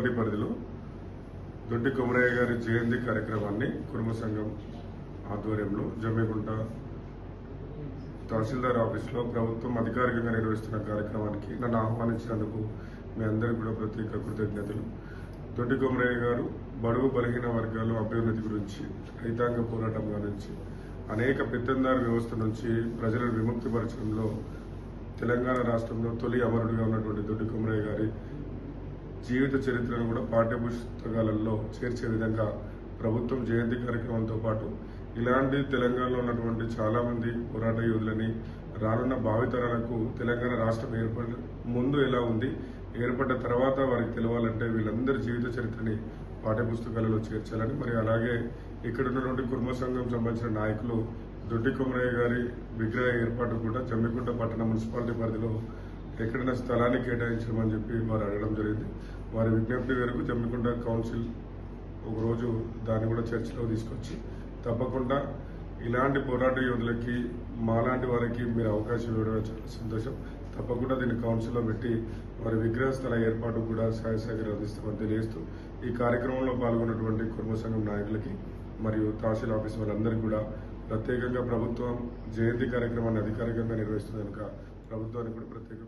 Municipality పరిధిలో దొడ్డి కొమరయ్య గారి జయంతి కార్యక్రమాన్ని కుటుంబ సంఘం ఆధ్వర్యంలో జమ్మిగుంట తహసీల్దార్ ఆఫీసులో ప్రభుత్వం అధికారికంగా నిర్వహిస్తున్న కార్యక్రమానికి నన్ను ఆహ్వానించినందుకు మీ అందరికీ కూడా ప్రత్యేక కృతజ్ఞతలు. దొడ్డి కొమరయ్య గారు బడుగు బలహీన వర్గాల అభ్యున్నతి గురించి, రైతాంగ పోరాటం గురించి, అనేక పెత్తందారు వ్యవస్థ నుంచి ప్రజలను విముక్తిపరచడంలో తెలంగాణ రాష్ట్రంలో తొలి అమరుడిగా ఉన్నటువంటి దొడ్డి కొమరయ్య గారి జీవిత చరిత్రను కూడా పాఠ్య పుస్తకాలలో చేర్చే విధంగా ప్రభుత్వం జయంతి కార్యక్రమంతో పాటు ఇలాంటి తెలంగాణలో ఉన్నటువంటి చాలా మంది పోరాట యోధులని రానున్న భావితరాలకు తెలంగాణ రాష్ట్రం ఏర్పడ ముందు ఎలా ఉంది, ఏర్పడ్డ తర్వాత వారికి తెలవాలంటే వీళ్ళందరి జీవిత చరిత్రని పాఠ్యపుస్తకాలలో చేర్చాలని, మరి అలాగే ఇక్కడ ఉన్నటువంటి కుటుంబ సంఘం సంబంధించిన నాయకులు దొడ్డి కొమరయ్య గారి విగ్రహ ఏర్పాటు కూడా జమ్మిగుంట పట్టణ మున్సిపాలిటీ పరిధిలో ఎక్కడైనా స్థలాన్ని కేటాయించమని చెప్పి వారు అడగడం జరిగింది. వారి విజ్ఞప్తి మేరకు జమ్మిగుంట కౌన్సిల్ ఒకరోజు దాన్ని కూడా చర్చలో తీసుకొచ్చి తప్పకుండా ఇలాంటి పోరాట యోధులకి మాలాంటి వారికి మీరు అవకాశం ఇవ్వడం చాలా సంతోషం. తప్పకుండా దీన్ని కౌన్సిల్లో పెట్టి వారి విగ్రహ స్థల ఏర్పాటు కూడా సహాయ సహకారం అందిస్తామని తెలియజేస్తూ ఈ కార్యక్రమంలో పాల్గొన్నటువంటి కుటుంబ సంఘం నాయకులకి మరియు తహసీల్ ఆఫీస్ వాళ్ళందరికీ కూడా ప్రత్యేకంగా ప్రభుత్వం జయంతి కార్యక్రమాన్ని అధికారికంగా నిర్వహిస్తుంది కనుక ప్రభుత్వానికి కూడా ప్రత్యేక